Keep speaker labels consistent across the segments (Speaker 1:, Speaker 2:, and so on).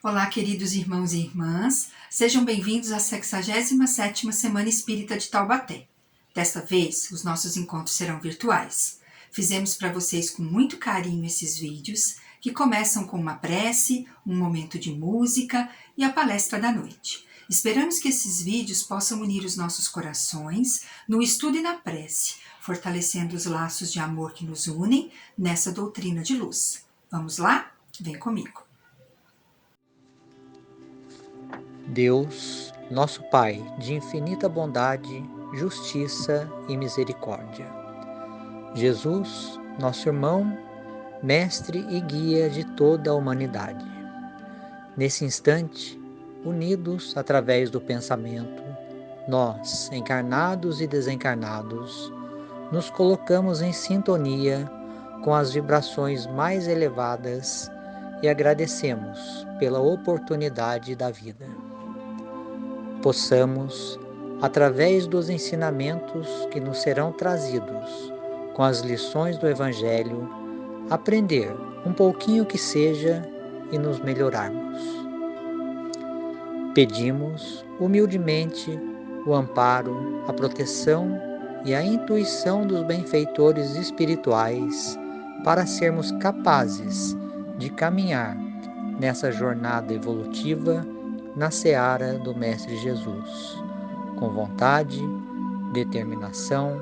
Speaker 1: Olá, queridos irmãos e irmãs, sejam bem-vindos à 67ª Semana Espírita de Taubaté. Desta vez, os nossos encontros serão virtuais. Fizemos para vocês com muito carinho esses vídeos, que começam com uma prece, um momento de música e a palestra da noite. Esperamos que esses vídeos possam unir os nossos corações no estudo e na prece, fortalecendo os laços de amor que nos unem nessa doutrina de luz. Vamos lá? Vem comigo.
Speaker 2: Deus, nosso Pai, de infinita bondade, justiça e misericórdia. Jesus, nosso irmão, mestre e guia de toda a humanidade. Nesse instante, unidos através do pensamento, nós, encarnados e desencarnados, nos colocamos em sintonia com as vibrações mais elevadas e agradecemos pela oportunidade da vida. Possamos, através dos ensinamentos que nos serão trazidos com as lições do Evangelho, aprender um pouquinho que seja e nos melhorarmos. Pedimos humildemente o amparo, a proteção e a intuição dos benfeitores espirituais para sermos capazes de caminhar nessa jornada evolutiva na seara do Mestre Jesus, com vontade, determinação,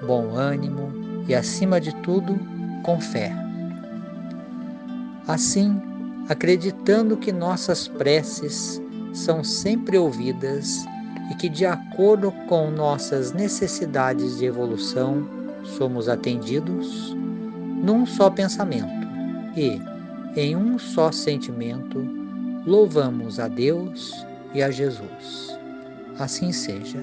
Speaker 2: bom ânimo e, acima de tudo, com fé. Assim, acreditando que nossas preces são sempre ouvidas e que, de acordo com nossas necessidades de evolução, somos atendidos num só pensamento e, em um só sentimento, louvamos a Deus e a Jesus. Assim seja.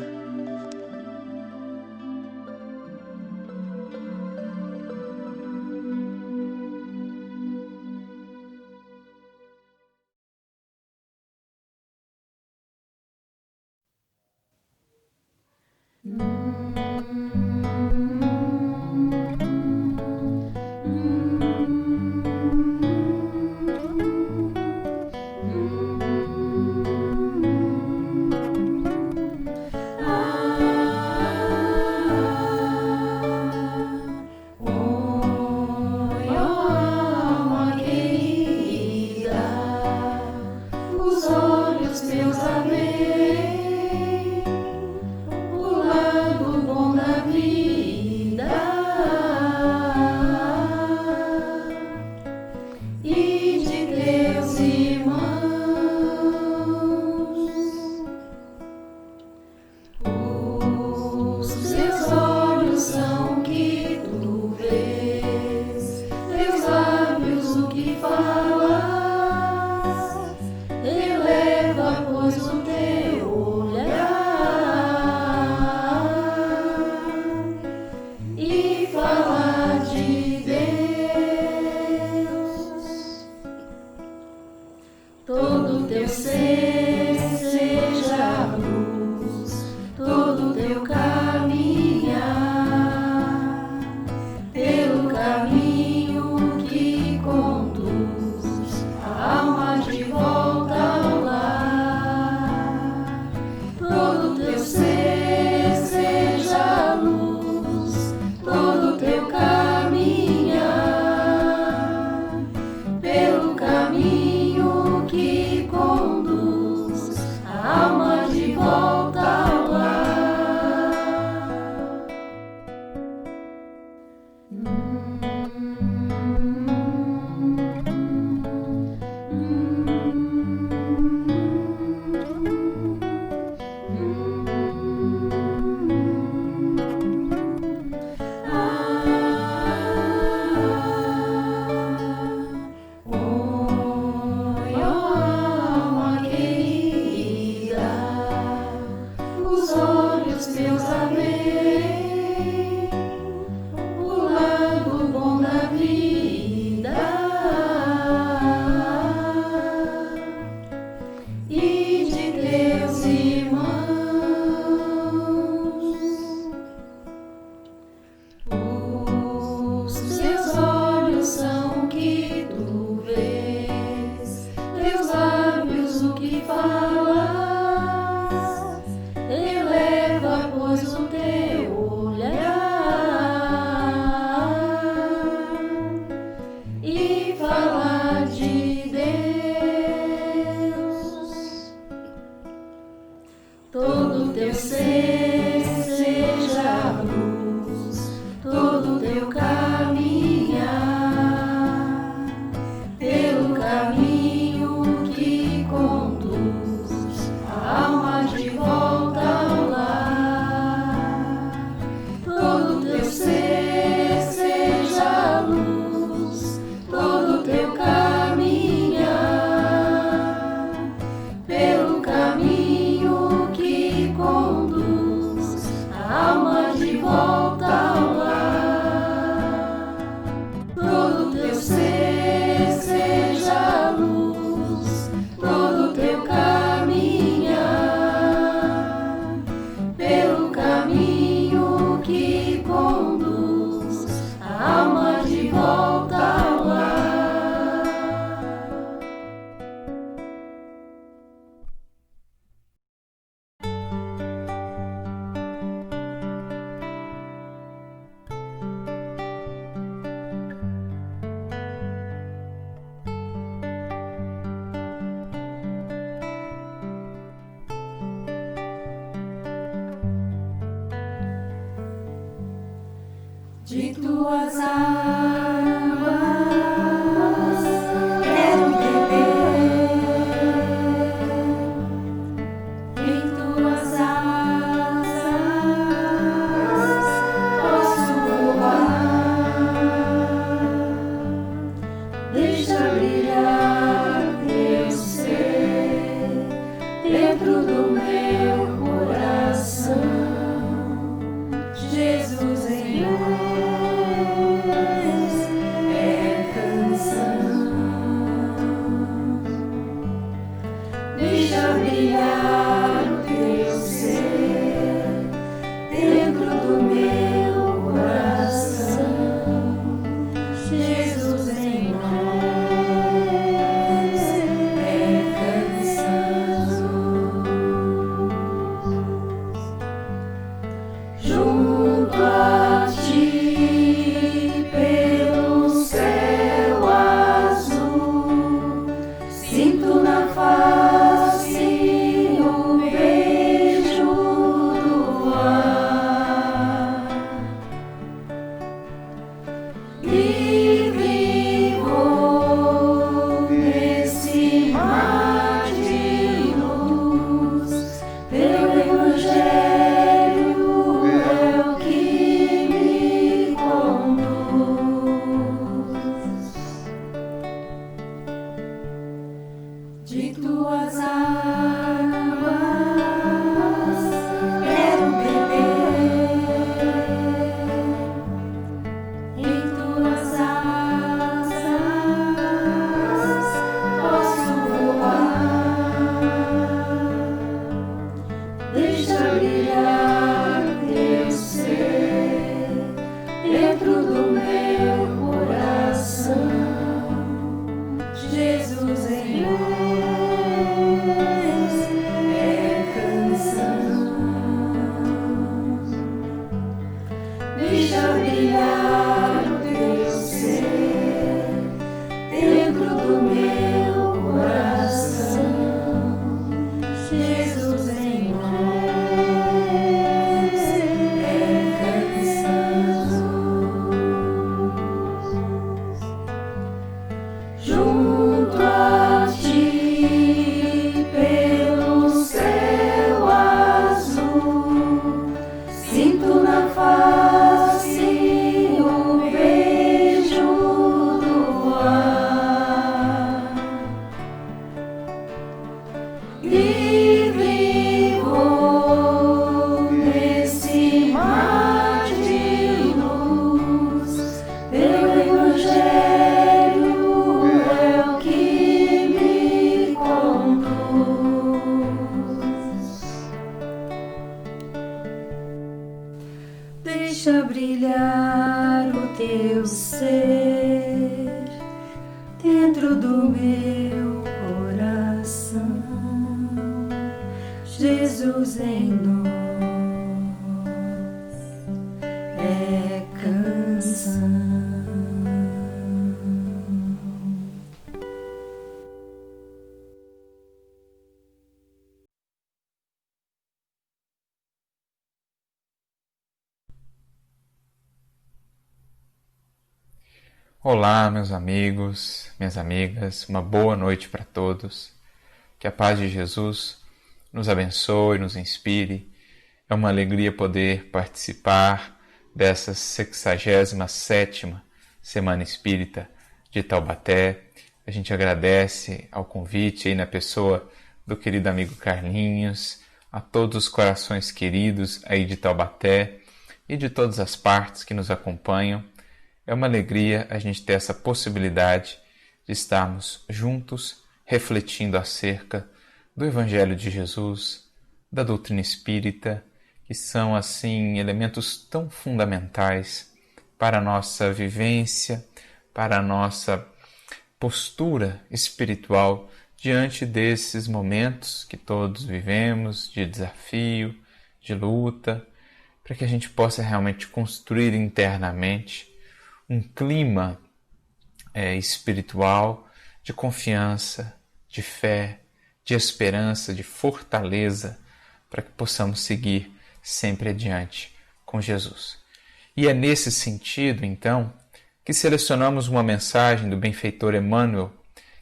Speaker 3: Todo teu ser seja luz, todo teu caminhar, pelo caminho que conduz a alma de volta ao lar. Todo teu ser seja luz, todo teu caminhar, pelo caminho que conduz de tuas águas quero beber, em tuas asas posso voar, deixa brilhar teu ser dentro do meu coração. Jesus em nós é canção. Deixa brilhar o teu ser dentro do meu coração. Jesus em nós é canção. Junto a ti, pelo céu azul, sinto na face o beijo do ar. Livre vou nesse mar de luz, teu evangelho é o que me conduz. De tuas águas quero beber, em tuas asas posso voar, deixa brilhar teu ser dentro do meu coração. Jesus em nós é canção. Deixa brilhar o teu ser dentro do meu coração. Jesus em nós é canção. Junto a ti, pelo céu azul, sinto na face o beijo do ar. Livre vou nesse mar de luz, teu evangelho é o que me conduz. Deixa brilhar o teu ser dentro do meu coração. Jesus em nós é canção.
Speaker 4: Olá, meus amigos, minhas amigas, uma boa noite para todos. Que a paz de Jesus nos abençoe, nos inspire. É uma alegria poder participar dessa 67ª Semana Espírita de Taubaté. A gente agradece ao convite aí na pessoa do querido amigo Carlinhos, a todos os corações queridos aí de Taubaté e de todas as partes que nos acompanham. É uma alegria a gente ter essa possibilidade de estarmos juntos refletindo acerca do Evangelho de Jesus, da doutrina espírita, que são, assim, elementos tão fundamentais para a nossa vivência, para a nossa postura espiritual diante desses momentos que todos vivemos, de desafio, de luta, para que a gente possa realmente construir internamente um clima espiritual de confiança, de fé, de esperança, de fortaleza, para que possamos seguir sempre adiante com Jesus. E é nesse sentido, então, que selecionamos uma mensagem do benfeitor Emmanuel,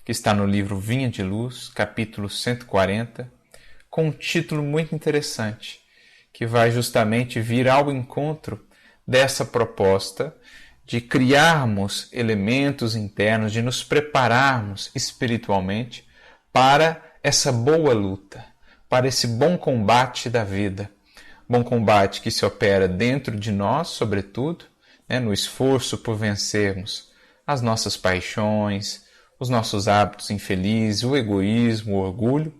Speaker 4: que está no livro Vinha de Luz, capítulo 140, com um título muito interessante, que vai justamente vir ao encontro dessa proposta de criarmos elementos internos, de nos prepararmos espiritualmente para essa boa luta, para esse bom combate da vida. Bom combate que se opera dentro de nós, sobretudo, no esforço por vencermos as nossas paixões, os nossos hábitos infelizes, o egoísmo, o orgulho,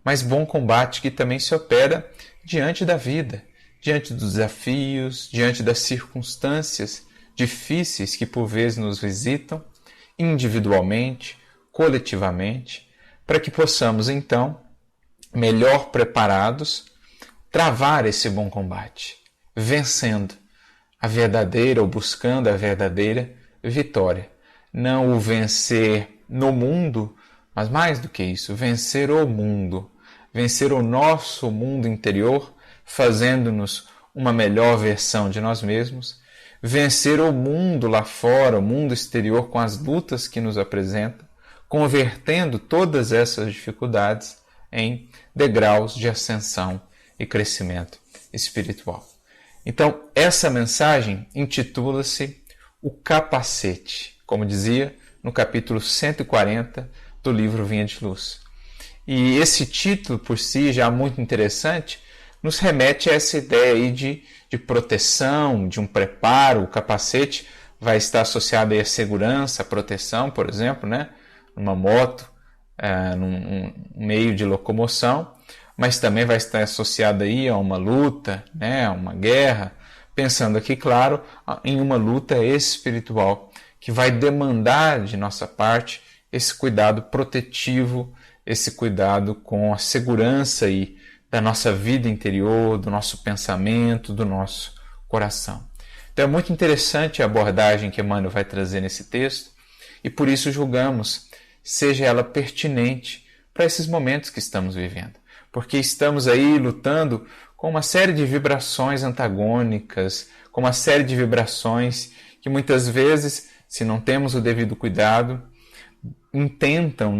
Speaker 4: mas bom combate que também se opera diante da vida, diante dos desafios, diante das circunstâncias difíceis que por vezes nos visitam, individualmente, coletivamente, para que possamos então, melhor preparados, travar esse bom combate, vencendo a verdadeira ou buscando a verdadeira vitória. Não o vencer no mundo, mas mais do que isso, vencer o mundo, vencer o nosso mundo interior, fazendo-nos uma melhor versão de nós mesmos, vencer o mundo lá fora, o mundo exterior com as lutas que nos apresenta, convertendo todas essas dificuldades em degraus de ascensão e crescimento espiritual. Então, essa mensagem intitula-se O Capacete, como dizia no capítulo 140 do livro Vinha de Luz. E esse título, por si, já muito interessante, nos remete a essa ideia aí de proteção, de um preparo. O capacete vai estar associado aí à segurança, à proteção, por exemplo, numa moto, num meio de locomoção, mas também vai estar associado aí a uma luta, a uma guerra, pensando aqui, claro, em uma luta espiritual, que vai demandar de nossa parte esse cuidado protetivo, esse cuidado com a segurança aí da nossa vida interior, do nosso pensamento, do nosso coração. Então é muito interessante a abordagem que Emmanuel vai trazer nesse texto e por isso julgamos seja ela pertinente para esses momentos que estamos vivendo. Porque estamos aí lutando com uma série de vibrações antagônicas, com uma série de vibrações que muitas vezes, se não temos o devido cuidado, intentam,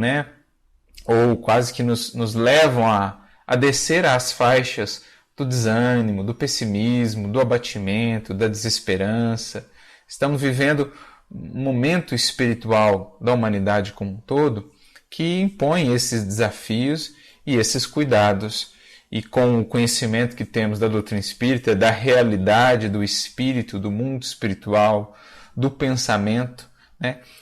Speaker 4: ou quase que nos levam a descer às faixas do desânimo, do pessimismo, do abatimento, da desesperança. Estamos vivendo um momento espiritual da humanidade como um todo que impõe esses desafios e esses cuidados. E com o conhecimento que temos da doutrina espírita, da realidade do espírito, do mundo espiritual, do pensamento,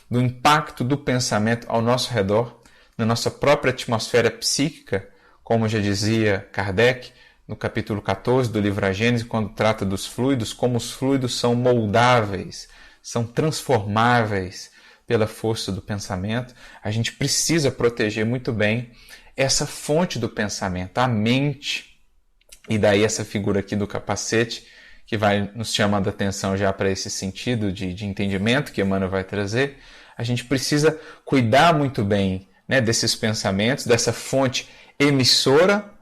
Speaker 4: do impacto do pensamento ao nosso redor, na nossa própria atmosfera psíquica, como já dizia Kardec, no capítulo 14 do livro A Gênese, quando trata dos fluidos, como os fluidos são moldáveis, são transformáveis pela força do pensamento. A gente precisa proteger muito bem essa fonte do pensamento, a mente. E daí essa figura aqui do capacete, que vai nos chamando a atenção já para esse sentido de entendimento que Emmanuel vai trazer. A gente precisa cuidar muito bem desses pensamentos, dessa fonte emissora,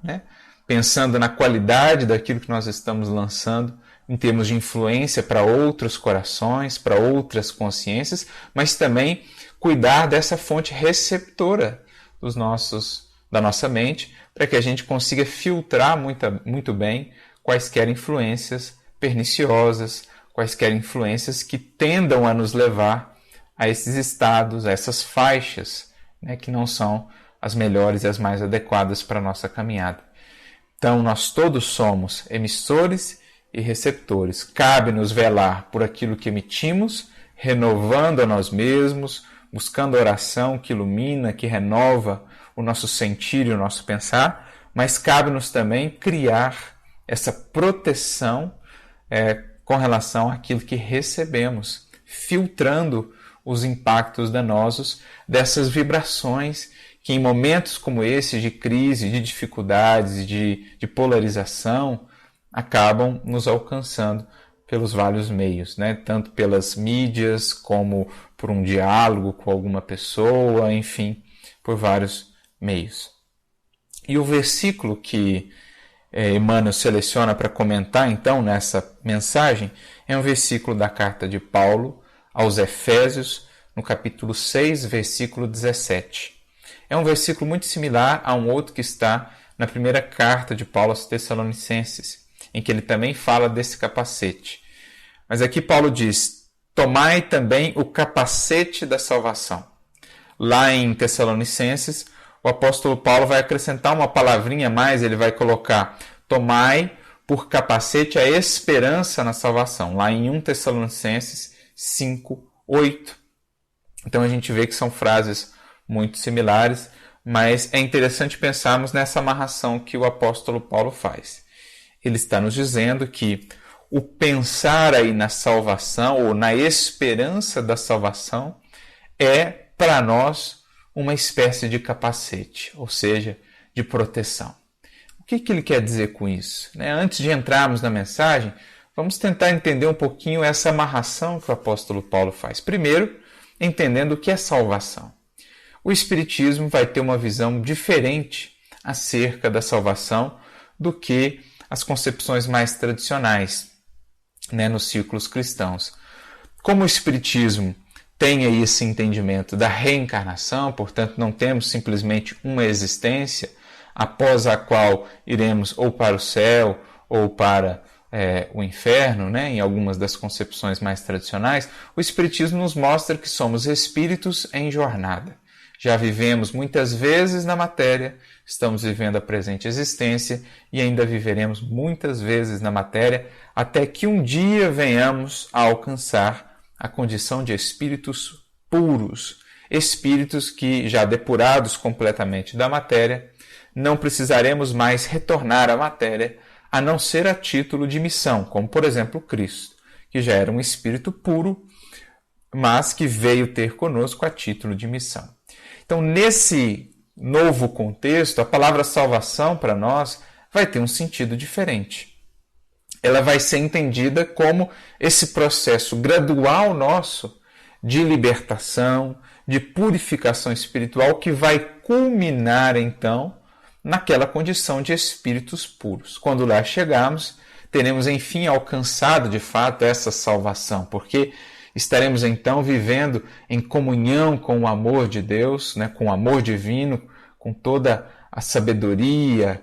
Speaker 4: pensando na qualidade daquilo que nós estamos lançando em termos de influência para outros corações, para outras consciências, mas também cuidar dessa fonte receptora da nossa mente, para que a gente consiga filtrar muito bem quaisquer influências perniciosas, quaisquer influências que tendam a nos levar a esses estados, a essas faixas, que não são as melhores e as mais adequadas para a nossa caminhada. Então, nós todos somos emissores e receptores. Cabe-nos velar por aquilo que emitimos, renovando a nós mesmos, buscando a oração que ilumina, que renova o nosso sentir e o nosso pensar, mas cabe-nos também criar essa proteção com relação àquilo que recebemos, filtrando os impactos danosos dessas vibrações que em momentos como esse de crise, de dificuldades, de polarização, acabam nos alcançando pelos vários meios, tanto pelas mídias como por um diálogo com alguma pessoa, enfim, por vários meios. E o versículo que Emmanuel seleciona para comentar então nessa mensagem é um versículo da carta de Paulo aos Efésios, no capítulo 6, versículo 17. É um versículo muito similar a um outro que está na primeira carta de Paulo aos Tessalonicenses, em que ele também fala desse capacete. Mas aqui Paulo diz: tomai também o capacete da salvação. Lá em Tessalonicenses, o apóstolo Paulo vai acrescentar uma palavrinha a mais, ele vai colocar: tomai por capacete a esperança na salvação. Lá em 1 Tessalonicenses 5, 8. Então a gente vê que são frases muito similares, mas é interessante pensarmos nessa amarração que o apóstolo Paulo faz. Ele está nos dizendo que o pensar aí na salvação, ou na esperança da salvação, é para nós uma espécie de capacete, ou seja, de proteção. O que ele quer dizer com isso? Antes de entrarmos na mensagem, vamos tentar entender um pouquinho essa amarração que o apóstolo Paulo faz. Primeiro, entendendo o que é salvação. O Espiritismo vai ter uma visão diferente acerca da salvação do que as concepções mais tradicionais, nos círculos cristãos. Como o Espiritismo tem aí esse entendimento da reencarnação, portanto não temos simplesmente uma existência após a qual iremos ou para o céu ou para o inferno, em algumas das concepções mais tradicionais, o Espiritismo nos mostra que somos espíritos em jornada. Já vivemos muitas vezes na matéria, estamos vivendo a presente existência e ainda viveremos muitas vezes na matéria até que um dia venhamos a alcançar a condição de espíritos puros, espíritos que, já depurados completamente da matéria, não precisaremos mais retornar à matéria, a não ser a título de missão, como por exemplo Cristo, que já era um espírito puro, mas que veio ter conosco a título de missão. Então, nesse novo contexto, a palavra salvação para nós vai ter um sentido diferente. Ela vai ser entendida como esse processo gradual nosso de libertação, de purificação espiritual que vai culminar, então, naquela condição de espíritos puros. Quando lá chegarmos, teremos, enfim, alcançado, de fato, essa salvação, porque estaremos, então, vivendo em comunhão com o amor de Deus, com o amor divino, com toda a sabedoria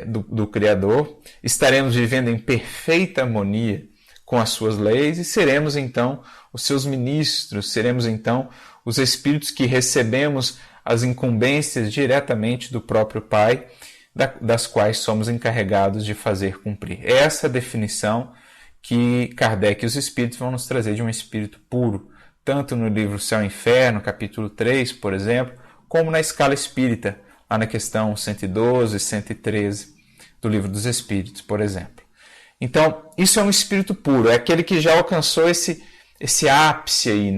Speaker 4: do Criador. Estaremos vivendo em perfeita harmonia com as suas leis e seremos, então, os seus ministros, seremos, então, os espíritos que recebemos as incumbências diretamente do próprio Pai, das quais somos encarregados de fazer cumprir. Essa definição que Kardec e os Espíritos vão nos trazer de um espírito puro, tanto no livro Céu e Inferno, capítulo 3, por exemplo, como na escala espírita, lá na questão 112 e 113 do livro dos Espíritos, por exemplo. Então, isso é um espírito puro, é aquele que já alcançou esse ápice aí,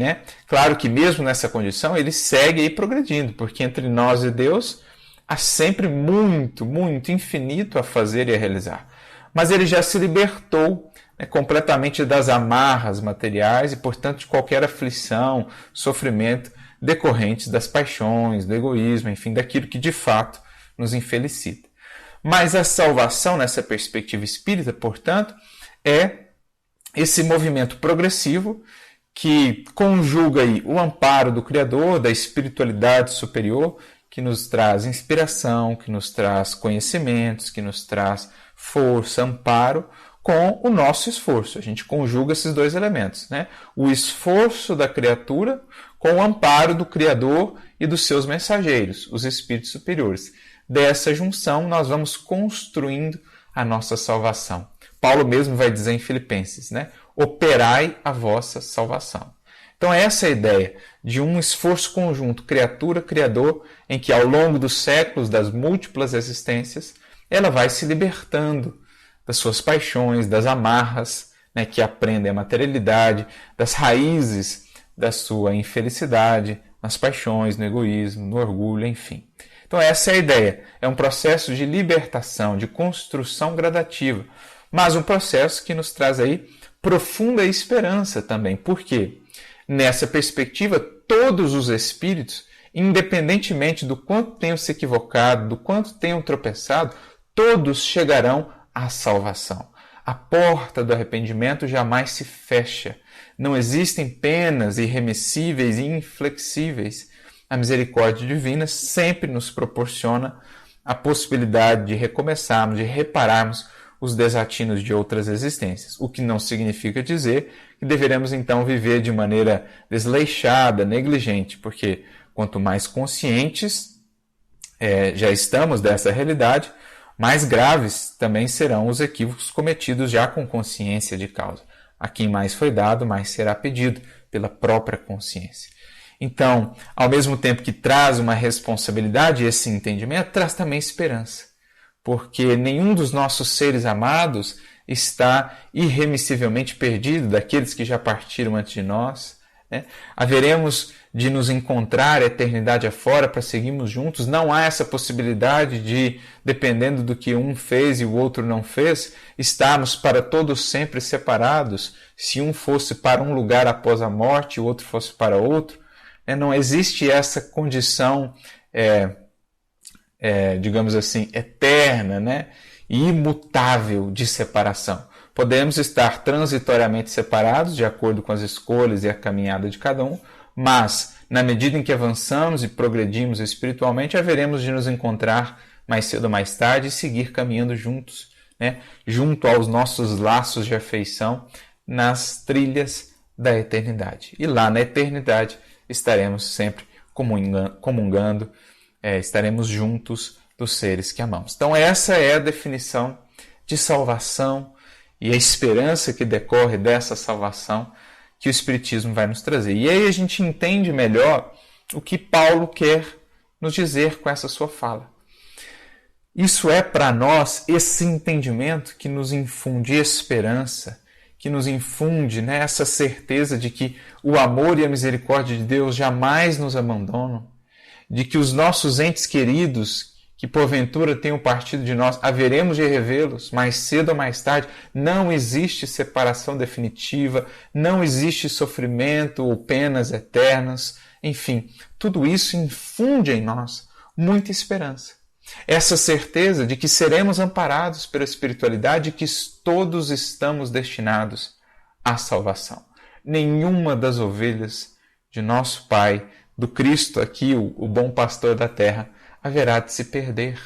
Speaker 4: Claro que mesmo nessa condição ele segue aí progredindo, porque entre nós e Deus há sempre muito, muito infinito a fazer e a realizar. Mas ele já se libertou completamente das amarras materiais e, portanto, de qualquer aflição, sofrimento decorrentes das paixões, do egoísmo, enfim, daquilo que de fato nos infelicita. Mas a salvação, nessa perspectiva espírita, portanto, é esse movimento progressivo que conjuga aí o amparo do Criador, da espiritualidade superior, que nos traz inspiração, que nos traz conhecimentos, que nos traz força, amparo, com o nosso esforço. A gente conjuga esses dois elementos, O esforço da criatura com o amparo do Criador e dos seus mensageiros, os espíritos superiores. Dessa junção, nós vamos construindo a nossa salvação. Paulo mesmo vai dizer em Filipenses, operai a vossa salvação. Então essa é a ideia de um esforço conjunto, criatura-criador, em que ao longo dos séculos, das múltiplas existências, ela vai se libertando das suas paixões, das amarras que aprendem a materialidade, das raízes da sua infelicidade, nas paixões, no egoísmo, no orgulho, enfim. Então essa é a ideia, é um processo de libertação, de construção gradativa, mas um processo que nos traz aí profunda esperança também. Por quê? Nessa perspectiva, todos os espíritos, independentemente do quanto tenham se equivocado, do quanto tenham tropeçado, todos chegarão à salvação. A porta do arrependimento jamais se fecha. Não existem penas irremissíveis e inflexíveis. A misericórdia divina sempre nos proporciona a possibilidade de recomeçarmos, de repararmos os desatinos de outras existências. O que não significa dizer que deveremos então viver de maneira desleixada, negligente, porque quanto mais conscientes já estamos dessa realidade, mais graves também serão os equívocos cometidos já com consciência de causa. A quem mais foi dado, mais será pedido pela própria consciência. Então, ao mesmo tempo que traz uma responsabilidade, esse entendimento traz também esperança, porque nenhum dos nossos seres amados está irremissivelmente perdido, daqueles que já partiram antes de nós. Haveremos de nos encontrar a eternidade afora para seguirmos juntos. Não há essa possibilidade de, dependendo do que um fez e o outro não fez, estarmos para todos sempre separados. Se um fosse para um lugar após a morte e o outro fosse para outro, não existe essa condição, digamos assim, eterna, e imutável de separação. Podemos estar transitoriamente separados, de acordo com as escolhas e a caminhada de cada um, mas, na medida em que avançamos e progredimos espiritualmente, haveremos de nos encontrar mais cedo ou mais tarde e seguir caminhando juntos, junto aos nossos laços de afeição, nas trilhas da eternidade. E lá na eternidade estaremos sempre comungando, estaremos juntos dos seres que amamos. Então essa é a definição de salvação e a esperança que decorre dessa salvação que o Espiritismo vai nos trazer. E aí a gente entende melhor o que Paulo quer nos dizer com essa sua fala. Isso é para nós esse entendimento que nos infunde esperança, que nos infunde essa certeza de que o amor e a misericórdia de Deus jamais nos abandonam, de que os nossos entes queridos, que porventura tenham partido de nós, haveremos de revê-los mais cedo ou mais tarde. Não existe separação definitiva, não existe sofrimento ou penas eternas. Enfim, tudo isso infunde em nós muita esperança. Essa certeza de que seremos amparados pela espiritualidade e que todos estamos destinados à salvação. Nenhuma das ovelhas de nosso Pai, do Cristo aqui, o bom pastor da terra, haverá de se perder.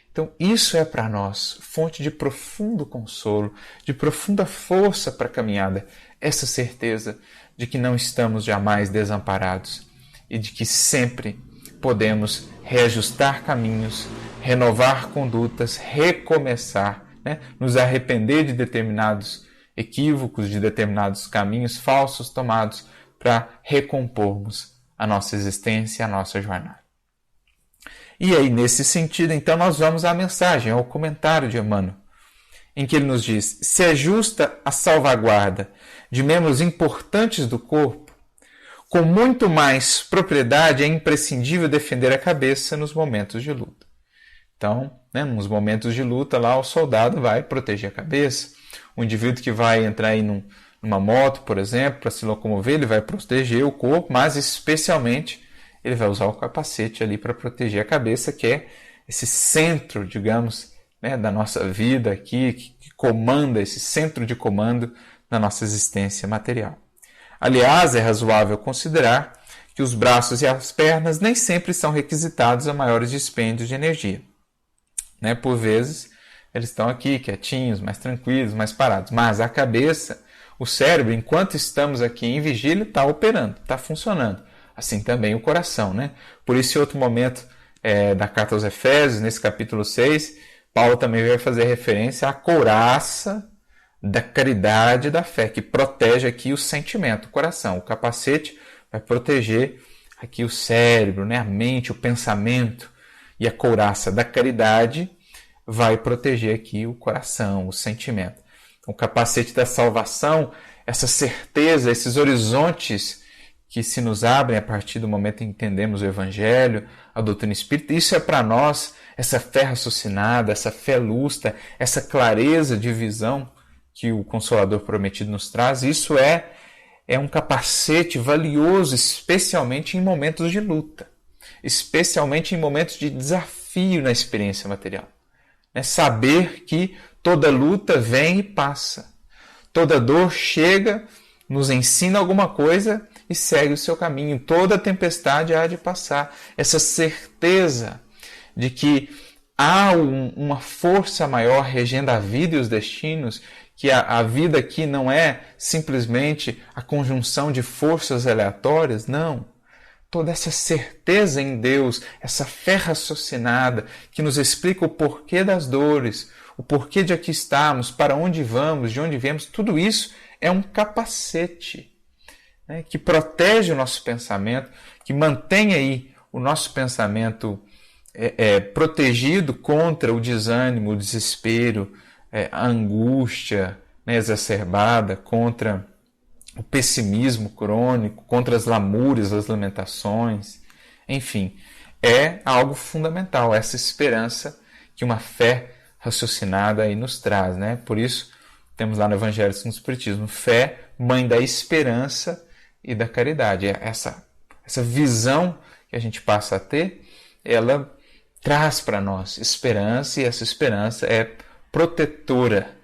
Speaker 4: Então isso é para nós fonte de profundo consolo, de profunda força para a caminhada, essa certeza de que não estamos jamais desamparados e de que sempre podemos reajustar caminhos, renovar condutas, recomeçar, nos arrepender de determinados equívocos, de determinados caminhos falsos tomados para recompormos a nossa existência, a nossa jornada. E aí, nesse sentido, então, nós vamos à mensagem, ao comentário de Emmanuel, em que ele nos diz: se é justa a salvaguarda de membros importantes do corpo, com muito mais propriedade é imprescindível defender a cabeça nos momentos de luta. Então, nos momentos de luta, lá o soldado vai proteger a cabeça. O indivíduo que vai entrar aí numa moto, por exemplo, para se locomover, ele vai proteger o corpo, mas especialmente ele vai usar o capacete ali para proteger a cabeça, que é esse centro, digamos, da nossa vida aqui, que comanda, esse centro de comando da nossa existência material. Aliás, é razoável considerar que os braços e as pernas nem sempre são requisitados a maiores dispêndios de energia. Por vezes, eles estão aqui quietinhos, mais tranquilos, mais parados. Mas a cabeça, o cérebro, enquanto estamos aqui em vigília, está operando, está funcionando. Assim também o coração, Por isso, em outro momento da Carta aos Efésios, nesse capítulo 6, Paulo também vai fazer referência à couraça da caridade e da fé, que protege aqui o sentimento, o coração. O capacete vai proteger aqui o cérebro, a mente, o pensamento. E a couraça da caridade vai proteger aqui o coração, o sentimento. Então, o capacete da salvação, essa certeza, esses horizontes que se nos abrem a partir do momento em que entendemos o Evangelho, a doutrina espírita, isso é para nós, essa fé raciocinada, essa fé lúcida, essa clareza de visão que o Consolador prometido nos traz. Isso é um capacete valioso, especialmente em momentos de luta, especialmente em momentos de desafio na experiência material. né? Saber que toda luta vem e passa. Toda dor chega, nos ensina alguma coisa e segue o seu caminho. Toda tempestade há de passar. Essa certeza de que há uma força maior regendo a vida e os destinos, que a vida aqui não é simplesmente a conjunção de forças aleatórias, não. Toda essa certeza em Deus, essa fé raciocinada que nos explica o porquê das dores, o porquê de aqui estarmos, para onde vamos, de onde viemos, tudo isso é um capacete, né, que protege o nosso pensamento, que mantém aí o nosso pensamento protegido contra o desânimo, o desespero, a angústia, né, exacerbada, contra o pessimismo crônico, contra as lamúrias, as lamentações. Enfim, é algo fundamental, essa esperança que uma fé raciocinada aí nos traz, né? Por isso, temos lá no Evangelho segundo o Espiritismo, fé, mãe da esperança e da caridade. Essa visão que a gente passa a ter, ela traz para nós esperança, e essa esperança é protetora,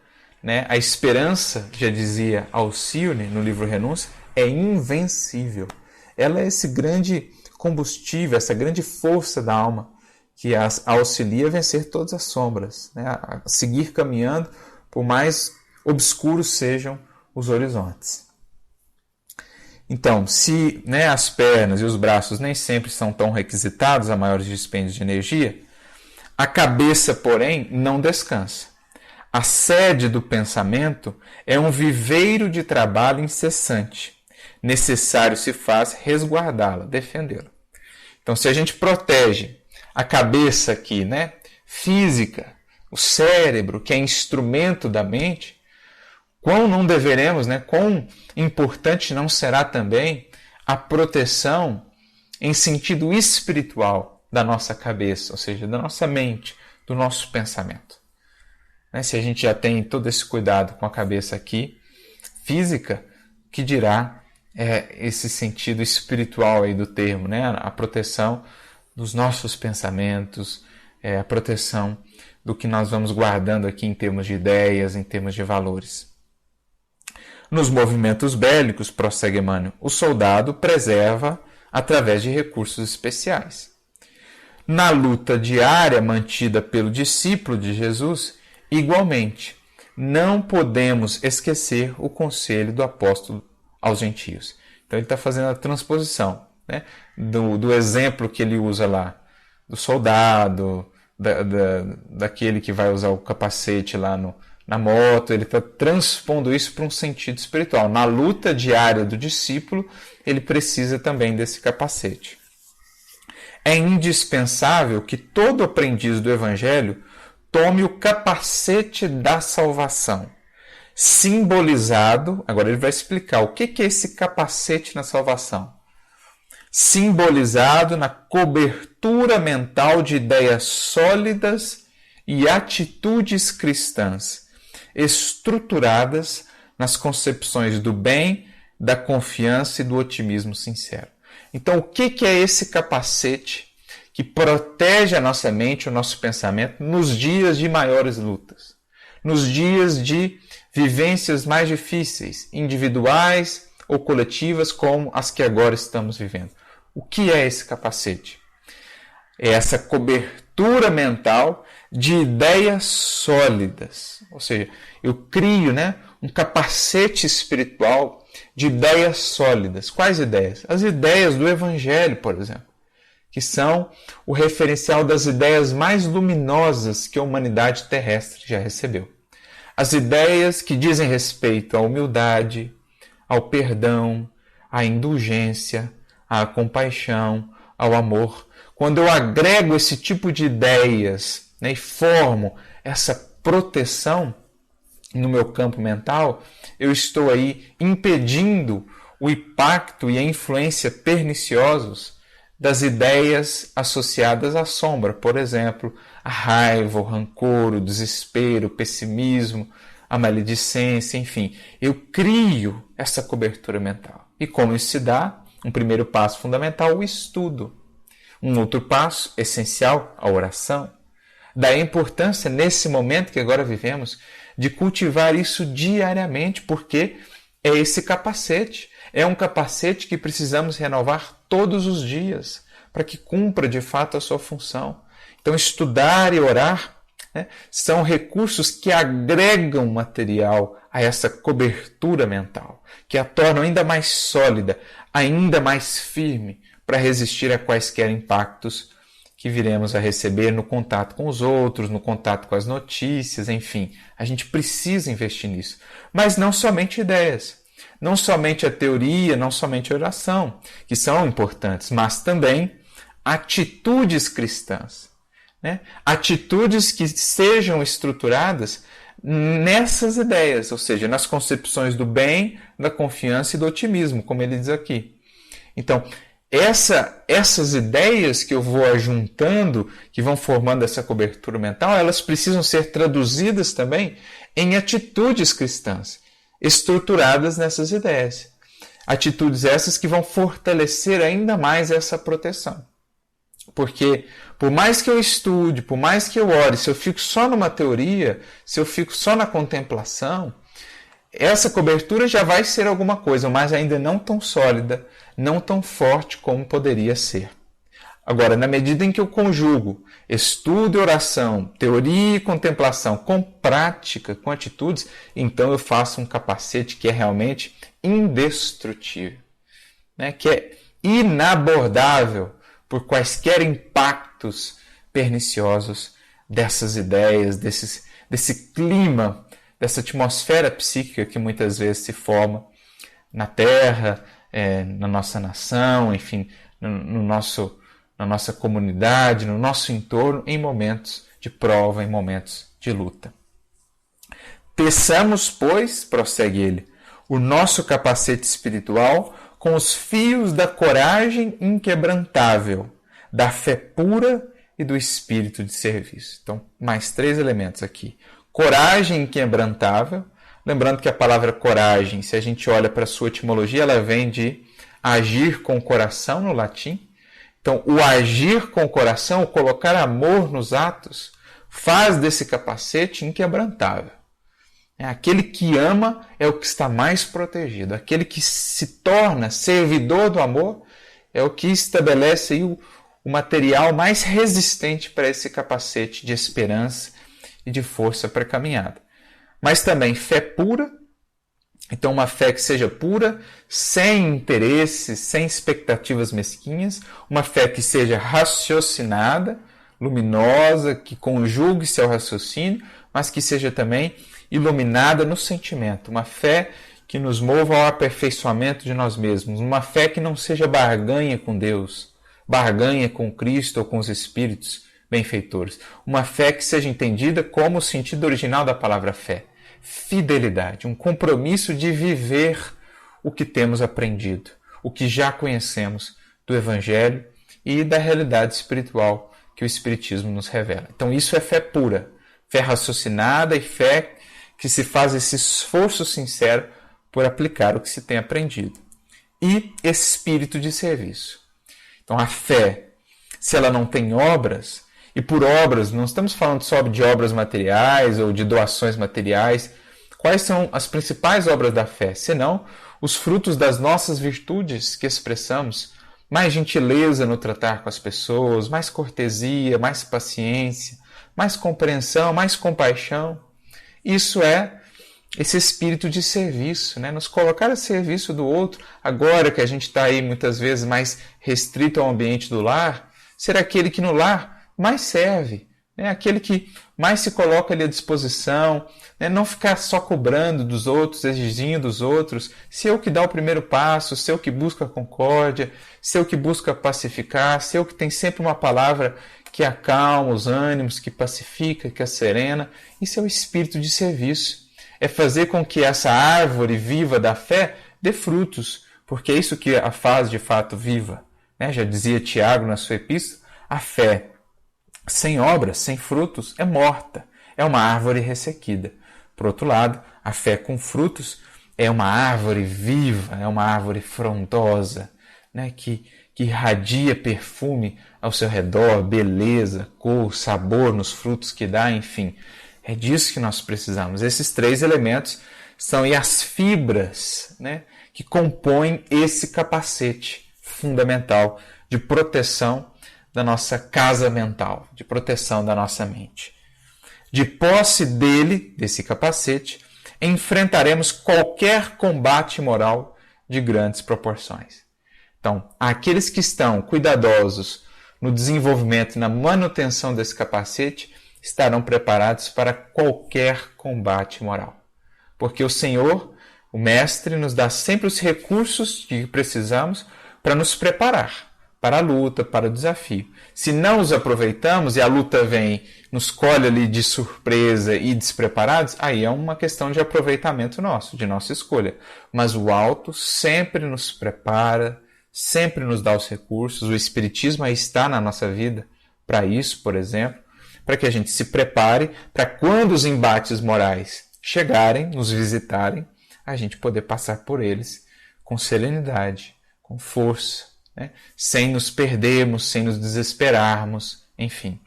Speaker 4: né? A esperança, já dizia Alcione no livro Renúncia, é invencível. Ela é esse grande combustível, essa grande força da alma que a auxilia a vencer todas as sombras, né? A seguir caminhando, por mais obscuros sejam os horizontes. Então, se, né, as pernas e os braços nem sempre são tão requisitados a maiores dispêndios de energia, a cabeça, porém, não descansa. A sede do pensamento é um viveiro de trabalho incessante. Necessário se faz resguardá-la, defendê-la. Então, se a gente protege a cabeça aqui, né, física, o cérebro, que é instrumento da mente, quão não deveremos, né, quão importante não será também a proteção em sentido espiritual da nossa cabeça, ou seja, da nossa mente, do nosso pensamento. Se a gente já tem todo esse cuidado com a cabeça aqui, física, que dirá esse sentido espiritual aí do termo, né? A proteção dos nossos pensamentos, a proteção do que nós vamos guardando aqui em termos de ideias, em termos de valores. Nos movimentos bélicos, prossegue Emmanuel, o soldado preserva através de recursos especiais. Na luta diária mantida pelo discípulo de Jesus, igualmente, não podemos esquecer o conselho do apóstolo aos gentios. Então ele está fazendo a transposição, né, do exemplo que ele usa lá, do soldado, daquele que vai usar o capacete lá na moto, ele está transpondo isso para um sentido espiritual. Na luta diária do discípulo, ele precisa também desse capacete. É indispensável que todo aprendiz do Evangelho tome o capacete da salvação, simbolizado, agora ele vai explicar o que é esse capacete na salvação, simbolizado na cobertura mental de ideias sólidas e atitudes cristãs, estruturadas nas concepções do bem, da confiança e do otimismo sincero. Então, o que é esse capacete que protege a nossa mente, o nosso pensamento, nos dias de maiores lutas, nos dias de vivências mais difíceis, individuais ou coletivas, como as que agora estamos vivendo? O que é esse capacete? É essa cobertura mental de ideias sólidas, ou seja, eu crio, né, um capacete espiritual de ideias sólidas. Quais ideias? As ideias do Evangelho, por exemplo, que são o referencial das ideias mais luminosas que a humanidade terrestre já recebeu. As ideias que dizem respeito à humildade, ao perdão, à indulgência, à compaixão, ao amor. Quando eu agrego esse tipo de ideias, né, e formo essa proteção no meu campo mental, eu estou aí impedindo o impacto e a influência perniciosos das ideias associadas à sombra, por exemplo, a raiva, o rancor, o desespero, o pessimismo, a maledicência, enfim. Eu crio essa cobertura mental. E como isso se dá? Um primeiro passo fundamental, o estudo. Um outro passo essencial, a oração. da importância, nesse momento que agora vivemos, de cultivar isso diariamente, porque é esse capacete. É um capacete que precisamos renovar todos os dias, para que cumpra de fato a sua função. Então, estudar e orar, né, são recursos que agregam material a essa cobertura mental, que a tornam ainda mais sólida, ainda mais firme, para resistir a quaisquer impactos que viremos a receber no contato com os outros, no contato com as notícias, enfim. A gente precisa investir nisso. Mas não somente ideias, não somente a teoria, não somente a oração, que são importantes, mas também atitudes cristãs, né? Atitudes que sejam estruturadas nessas ideias, ou seja, nas concepções do bem, da confiança e do otimismo, como ele diz aqui. Então, essas ideias que eu vou ajuntando, que vão formando essa cobertura mental, elas precisam ser traduzidas também em atitudes cristãs, estruturadas nessas ideias. Atitudes essas que vão fortalecer ainda mais essa proteção. Porque, por mais que eu estude, por mais que eu ore, se eu fico só numa teoria, se eu fico só na contemplação, essa cobertura já vai ser alguma coisa, mas ainda não tão sólida, não tão forte como poderia ser. Agora, na medida em que eu conjugo estudo e oração, teoria e contemplação com prática, com atitudes, então eu faço um capacete que é realmente indestrutível, né? Que é inabordável por quaisquer impactos perniciosos dessas ideias, desse clima, dessa atmosfera psíquica que muitas vezes se forma na Terra, na nossa nação, enfim, na nossa comunidade, no nosso entorno, em momentos de prova, em momentos de luta. Teçamos, pois, prossegue ele, o nosso capacete espiritual com os fios da coragem inquebrantável, da fé pura e do espírito de serviço. Então, mais 3 elementos aqui. Coragem inquebrantável. Lembrando que a palavra coragem, se a gente olha para a sua etimologia, ela vem de agir com o coração no latim. Então, o agir com o coração, o colocar amor nos atos, faz desse capacete inquebrantável. Aquele que ama é o que está mais protegido. Aquele que se torna servidor do amor é o que estabelece aí o material mais resistente para esse capacete de esperança e de força para a caminhada. Mas também fé pura. Então, uma fé que seja pura, sem interesses, sem expectativas mesquinhas. Uma fé que seja raciocinada, luminosa, que conjugue-se ao raciocínio, mas que seja também iluminada no sentimento. Uma fé que nos mova ao aperfeiçoamento de nós mesmos. Uma fé que não seja barganha com Deus, barganha com Cristo ou com os Espíritos benfeitores. Uma fé que seja entendida como o sentido original da palavra fé. Fidelidade, um compromisso de viver o que temos aprendido, o que já conhecemos do Evangelho e da realidade espiritual que o Espiritismo nos revela. Então isso é fé pura, fé raciocinada e fé que se faz esse esforço sincero por aplicar o que se tem aprendido. E espírito de serviço. Então a fé, se ela não tem obras, e por obras, não estamos falando só de obras materiais ou de doações materiais. Quais são as principais obras da fé? Senão, os frutos das nossas virtudes que expressamos. Mais gentileza no tratar com as pessoas, mais cortesia, mais paciência, mais compreensão, mais compaixão. Isso é esse espírito de serviço, né? Nos colocar a serviço do outro. Agora que a gente está aí muitas vezes mais restrito ao ambiente do lar, ser aquele que no lar mais serve, né? Aquele que mais se coloca ali à disposição, né? Não ficar só cobrando dos outros, exigindo dos outros, ser o que dá o primeiro passo, ser o que busca a concórdia, ser o que busca pacificar, ser o que tem sempre uma palavra que acalma os ânimos, que pacifica, que serena. Isso é o espírito de serviço. É fazer com que essa árvore viva da fé dê frutos, porque é isso que a faz de fato viva, né? Já dizia Tiago na sua epístola, a fé sem obras, sem frutos, é morta, é uma árvore ressequida. Por outro lado, a fé com frutos é uma árvore viva, é uma árvore frondosa, né? que que irradia perfume ao seu redor, beleza, cor, sabor nos frutos que dá, enfim. É disso que nós precisamos. Esses 3 elementos são aí as fibras, né, que compõem esse capacete fundamental de proteção da nossa casa mental, de proteção da nossa mente. De posse dele, desse capacete, enfrentaremos qualquer combate moral de grandes proporções. Então, aqueles que estão cuidadosos no desenvolvimento e na manutenção desse capacete estarão preparados para qualquer combate moral. Porque o Senhor, o Mestre, nos dá sempre os recursos que precisamos para nos preparar para a luta, para o desafio. Se não os aproveitamos e a luta vem, nos colhe ali de surpresa e despreparados, aí é uma questão de aproveitamento nosso, de nossa escolha. Mas o alto sempre nos prepara, sempre nos dá os recursos. O Espiritismo aí está na nossa vida para isso, por exemplo, para que a gente se prepare para quando os embates morais chegarem, nos visitarem, a gente poder passar por eles com serenidade, com força, né? Sem nos perdermos, sem nos desesperarmos, enfim.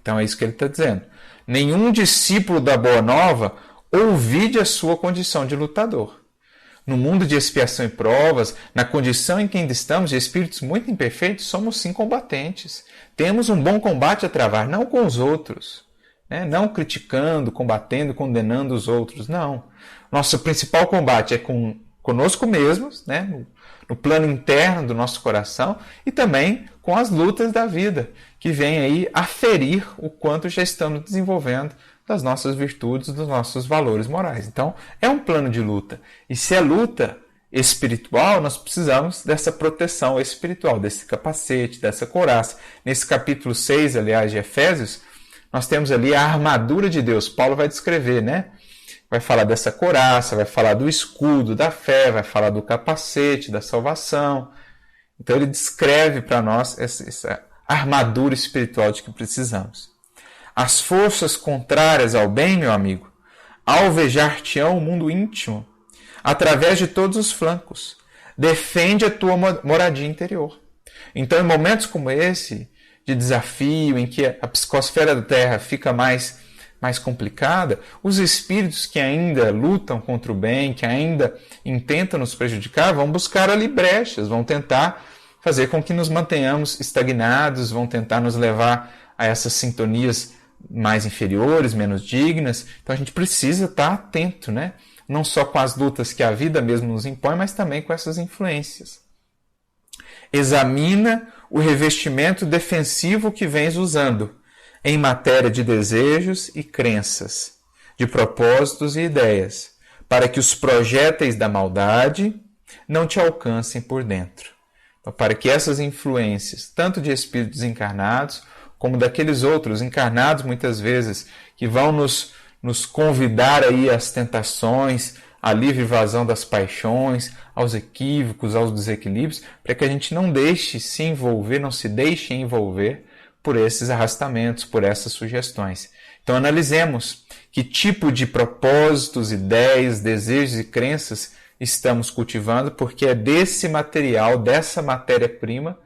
Speaker 4: Então é isso que ele está dizendo. Nenhum discípulo da Boa Nova ouvide a sua condição de lutador. No mundo de expiação e provas, na condição em que ainda estamos, de espíritos muito imperfeitos, somos sim combatentes. Temos um bom combate a travar, não com os outros, né? Não criticando, combatendo, condenando os outros, não. Nosso principal combate é conosco mesmos, né? No plano interno do nosso coração e também com as lutas da vida, que vêm aí aferir o quanto já estamos desenvolvendo das nossas virtudes, dos nossos valores morais. Então, é um plano de luta. E se é luta espiritual, nós precisamos dessa proteção espiritual, desse capacete, dessa couraça. Nesse capítulo 6, aliás, de Efésios, nós temos ali a armadura de Deus. Paulo vai descrever, né? Vai falar dessa couraça, vai falar do escudo da fé, vai falar do capacete, da salvação. Então ele descreve para nós essa armadura espiritual de que precisamos. As forças contrárias ao bem, meu amigo, alvejar-te-ão o mundo íntimo, através de todos os flancos. Defende a tua moradia interior. Então, em momentos como esse, de desafio, em que a psicosfera da Terra fica mais complicada, os espíritos que ainda lutam contra o bem, que ainda intentam nos prejudicar, vão buscar ali brechas, vão tentar fazer com que nos mantenhamos estagnados, vão tentar nos levar a essas sintonias mais inferiores, menos dignas. Então a gente precisa estar atento, né? Não só com as lutas que a vida mesmo nos impõe, mas também com essas influências. Examina o revestimento defensivo que vens usando em matéria de desejos e crenças, de propósitos e ideias, para que os projéteis da maldade não te alcancem por dentro. Então, para que essas influências, tanto de espíritos encarnados, como daqueles outros encarnados, muitas vezes, que vão nos convidar aí às tentações, à livre vazão das paixões, aos equívocos, aos desequilíbrios, para que a gente não deixe se envolver, não se deixe envolver por esses arrastamentos, por essas sugestões. Então analisemos que tipo de propósitos, ideias, desejos e crenças estamos cultivando, porque é desse material, dessa matéria-prima,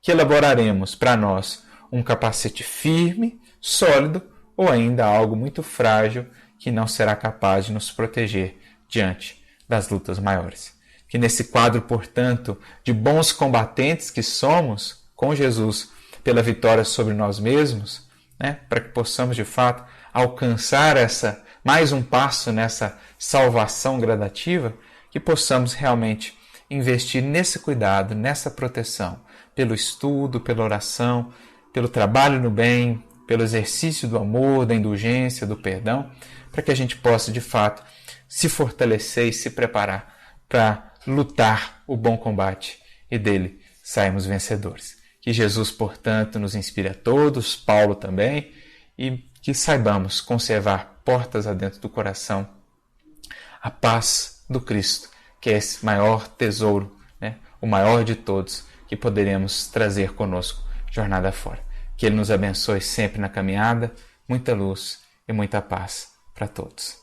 Speaker 4: que elaboraremos para nós um capacete firme, sólido, ou ainda algo muito frágil que não será capaz de nos proteger diante das lutas maiores. Que nesse quadro, portanto, de bons combatentes que somos com Jesus, pela vitória sobre nós mesmos, né, para que possamos de fato alcançar mais um passo nessa salvação gradativa, que possamos realmente investir nesse cuidado, nessa proteção, pelo estudo, pela oração, pelo trabalho no bem, pelo exercício do amor, da indulgência, do perdão, para que a gente possa de fato se fortalecer e se preparar para lutar o bom combate e dele sairmos vencedores. Que Jesus, portanto, nos inspire a todos, Paulo também, e que saibamos conservar portas adentro do coração a paz do Cristo, que é esse maior tesouro, né? O maior de todos que poderemos trazer conosco jornada fora. Que Ele nos abençoe sempre na caminhada, muita luz e muita paz para todos.